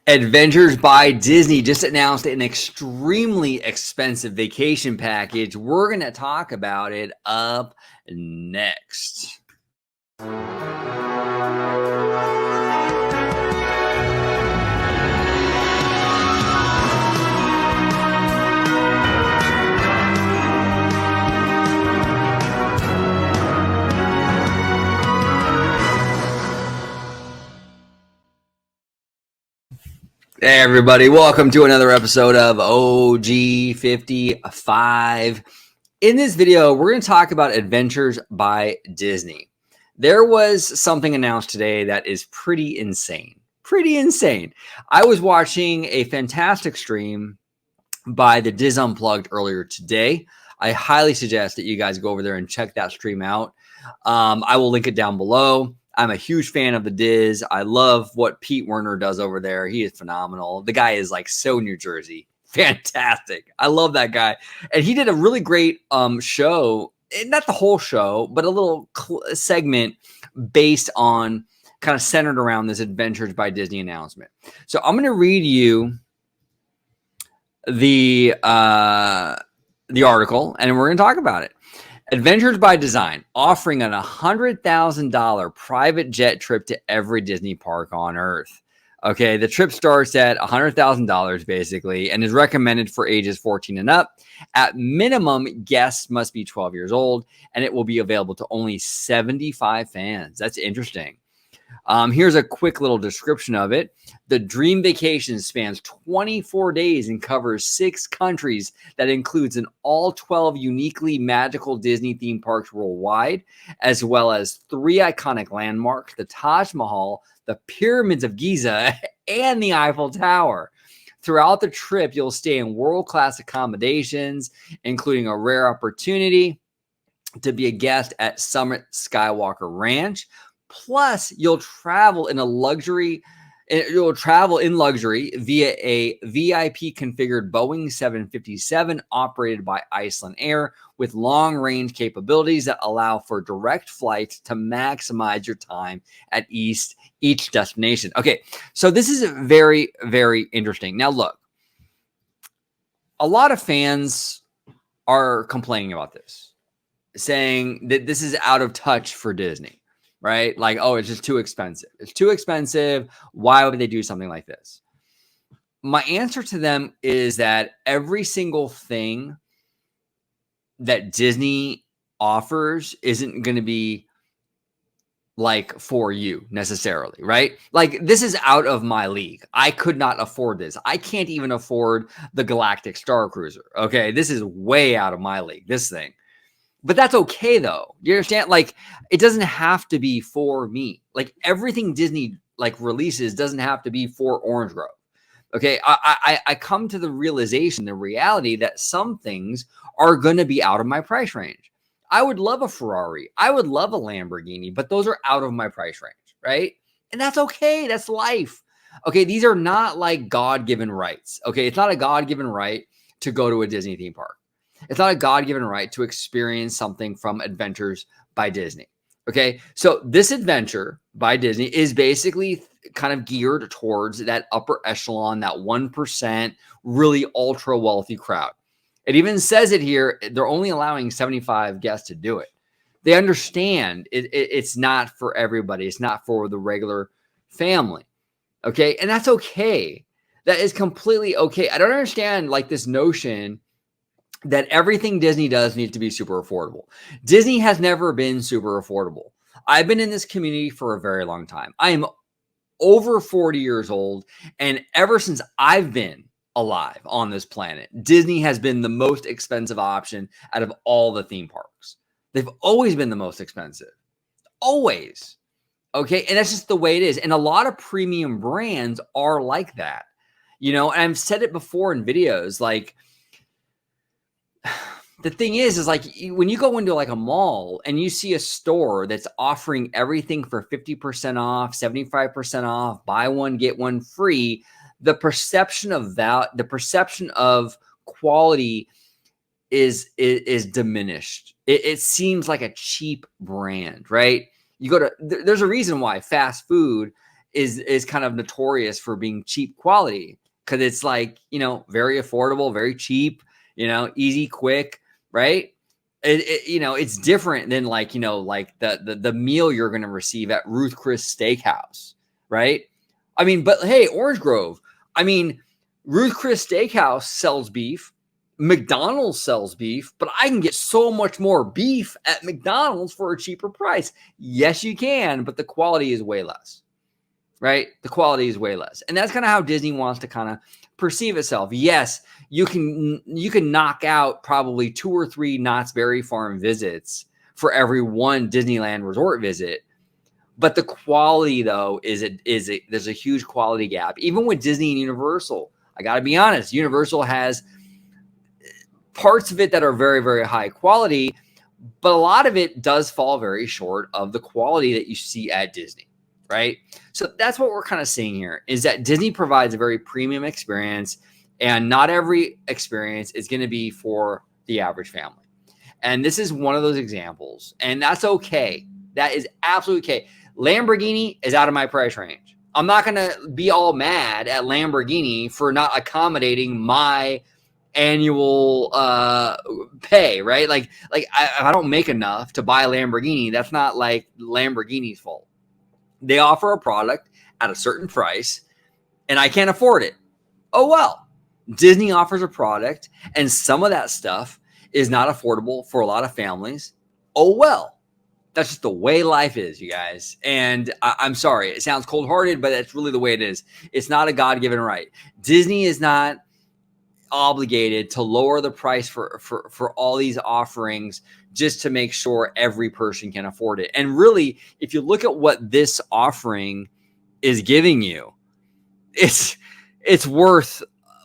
Adventures by Disney just announced an extremely expensive vacation package. We're going to talk about it up next. Hey everybody, welcome to another episode of OG55. In this video, we're going to talk about Adventures by Disney. There was something announced today that is pretty insane. Pretty insane. I was watching a fantastic stream by the Diz Unplugged earlier today. I highly suggest that you guys go over there and check that stream out. I will link it down below. I'm a huge fan of the Diz. I love what Pete Werner does over there. He is phenomenal. The guy is like so New Jersey. Fantastic. I love that guy. And he did a really great show, not the whole show, but a little segment based on kind of centered around this Adventures by Disney announcement. So I'm going to read you the article and we're going to talk about it. Adventures by Design, offering a $100,000 private jet trip to every Disney park on Earth. Okay, the trip starts at $100,000 basically and is recommended for ages 14 and up. At minimum, guests must be 12 years old, and it will be available to only 75 fans. That's interesting. Here's a quick little description of it. The dream vacation spans 24 days and covers 6 countries that includes all 12 uniquely magical Disney theme parks worldwide, as well as 3 iconic landmarks, the Taj Mahal, the Pyramids of Giza, and the Eiffel Tower. Throughout the trip, you'll stay in world-class accommodations, including a rare opportunity to be a guest at Summit Skywalker Ranch. Plus, you'll travel in luxury via a VIP configured Boeing 757 operated by Iceland Air with long-range capabilities that allow for direct flights to maximize your time at each destination. Okay, so this is very, very interesting. Now, look, a lot of fans are complaining about this, saying that this is out of touch for Disney. Right? Like, oh, it's just too expensive. It's too expensive. Why would they do something like this? My answer to them is that every single thing that Disney offers isn't going to be like for you necessarily, right? Like, this is out of my league. I could not afford this. I can't even afford the Galactic Star Cruiser. Okay. This is way out of my league, this thing. But that's okay, though. You understand? Like, it doesn't have to be for me. Like, everything Disney releases doesn't have to be for Orange Grove. Okay, I come to the realization, the reality that some things are going to be out of my price range. I would love a Ferrari. I would love a Lamborghini, but those are out of my price range, right? And that's okay. That's life. Okay, these are not like God-given rights. Okay, it's not a God-given right to go to a Disney theme park. It's not a God-given right to experience something from Adventures by Disney. Okay, so this Adventure by Disney is basically kind of geared towards that upper echelon, that 1% really ultra wealthy crowd. It even says it here, they're only allowing 75 guests to do it. They understand it's not for everybody. It's not for the regular family. Okay, and that's okay. That is completely okay. I don't understand like this notion that everything Disney does needs to be super affordable. Disney has never been super affordable. I've been in this community for a very long time. I am over 40 years old, and ever since I've been alive on this planet, Disney has been the most expensive option out of all the theme parks. They've always been the most expensive. Always. Okay, and that's just the way it is. And a lot of premium brands are like that. You know, and I've said it before in videos, like, the thing is like when you go into like a mall and you see a store that's offering everything for 50% off, 75% off, buy one, get one free, the perception of that, the perception of quality is diminished. It seems like a cheap brand, right? You go to, there's a reason why fast food is kind of notorious for being cheap quality, because it's like, very affordable, very cheap, easy, quick, right? It's different than like the meal you're going to receive at Ruth Chris Steakhouse, right? I mean, but hey, Orange Grove, I mean, Ruth Chris Steakhouse sells beef, McDonald's sells beef, but I can get so much more beef at McDonald's for a cheaper price. Yes, you can, but the quality is way less, right? The quality is way less. And that's kind of how Disney wants to kind of perceive itself. Yes, you can knock out probably 2 or 3 Knott's Berry Farm visits for every one Disneyland resort visit. But the quality, though, there's a huge quality gap. Even with Disney and Universal, I got to be honest, Universal has parts of it that are very, very high quality, but a lot of it does fall very short of the quality that you see at Disney, right? So that's what we're kind of seeing here, is that Disney provides a very premium experience, and not every experience is going to be for the average family. And this is one of those examples, and that's okay. That is absolutely okay. Lamborghini is out of my price range. I'm not going to be all mad at Lamborghini for not accommodating my annual pay, right? Like I don't make enough to buy a Lamborghini. That's not like Lamborghini's fault. They offer a product at a certain price, and I can't afford it. Oh, well. Disney offers a product, and some of that stuff is not affordable for a lot of families. Oh, well. That's just the way life is, you guys. And I'm sorry. It sounds cold-hearted, but that's really the way it is. It's not a God-given right. Disney is not obligated to lower the price for all these offerings just to make sure every person can afford it. And really, if you look at what this offering is giving you, it's worth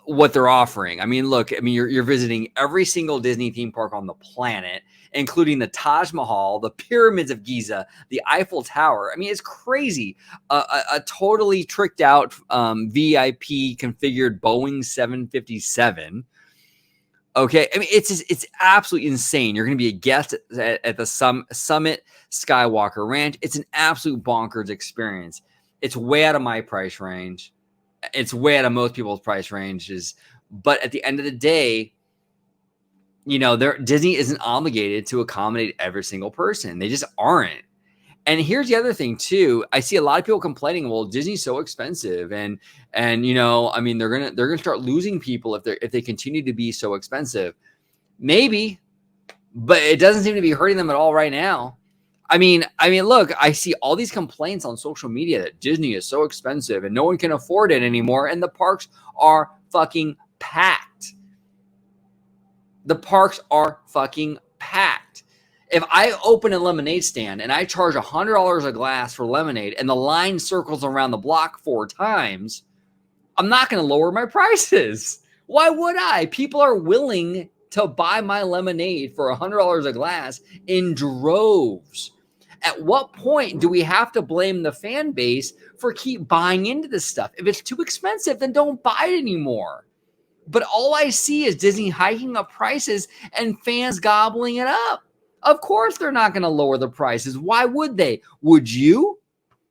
what they're offering. I mean, look, you're visiting every single Disney theme park on the planet, including the Taj Mahal, the pyramids of Giza, the Eiffel Tower. I mean, it's crazy. A totally tricked out VIP configured Boeing 757. Okay. I mean, it's absolutely insane. You're going to be a guest at the Summit Skywalker Ranch. It's an absolute bonkers experience. It's way out of my price range. It's way out of most people's price ranges. But at the end of the day, Disney isn't obligated to accommodate every single person. They just aren't. And here's the other thing too. I see a lot of people complaining, well, Disney's so expensive, and they're gonna start losing people if they continue to be so expensive. Maybe, but it doesn't seem to be hurting them at all right now. I mean, look, I see all these complaints on social media that Disney is so expensive and no one can afford it anymore, and the parks are fucking packed. The parks are fucking packed. If I open a lemonade stand and I charge $100 a glass for lemonade and the line circles around the block 4 times, I'm not going to lower my prices. Why would I? People are willing to buy my lemonade for $100 a glass in droves. At what point do we have to blame the fan base for keep buying into this stuff? If it's too expensive, then don't buy it anymore. But all I see is Disney hiking up prices and fans gobbling it up. Of course, they're not going to lower the prices. Why would they? Would you?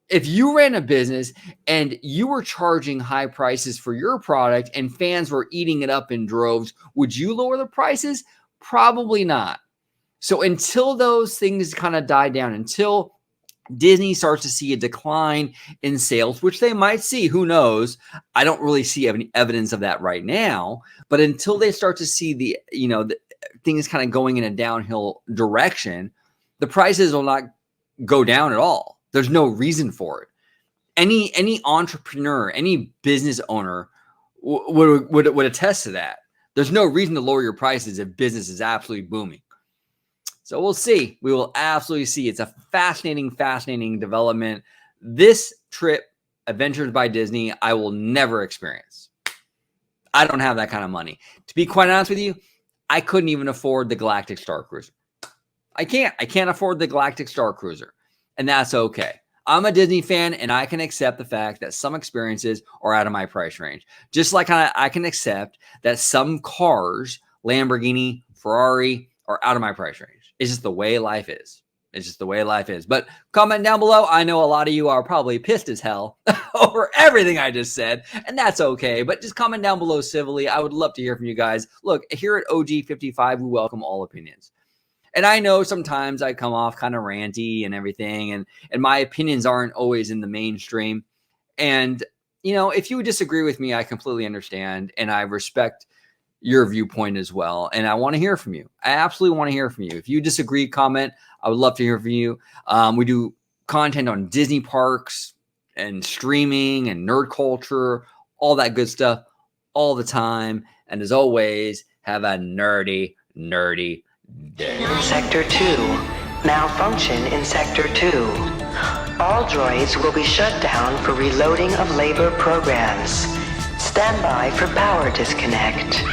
If you ran a business and you were charging high prices for your product and fans were eating it up in droves, would you lower the prices? Probably not. So until those things kind of die down, until Disney starts to see a decline in sales, which they might see, who knows? I don't really see any evidence of that right now. But until they start to see the things kind of going in a downhill direction, the prices will not go down at all. There's no reason for it. Any entrepreneur, any business owner would attest to that. There's no reason to lower your prices if business is absolutely booming. So we'll see. We will absolutely see. It's a fascinating, fascinating development. This trip, Adventures by Disney, I will never experience. I don't have that kind of money. To be quite honest with you, I couldn't even afford the Galactic Star Cruiser. I can't afford the Galactic Star Cruiser. And that's okay. I'm a Disney fan, and I can accept the fact that some experiences are out of my price range. Just like I can accept that some cars, Lamborghini, Ferrari, are out of my price range. It's just the way life is. It's just the way life is. But comment down below. I know a lot of you are probably pissed as hell over everything I just said, and that's okay. But just comment down below civilly. I would love to hear from you guys. Look, here at OG55, we welcome all opinions. And I know sometimes I come off kind of ranty and everything, and my opinions aren't always in the mainstream. And, you know, if you disagree with me, I completely understand, and I respect your viewpoint as well. And I want to hear from you. I absolutely want to hear from you. If you disagree, comment. I would love to hear from you. We do content on Disney parks and streaming and nerd culture, all that good stuff all the time. And as always, have a nerdy day. Sector 2. Malfunction in Sector 2. All droids will be shut down for reloading of labor programs. Stand by for power disconnect.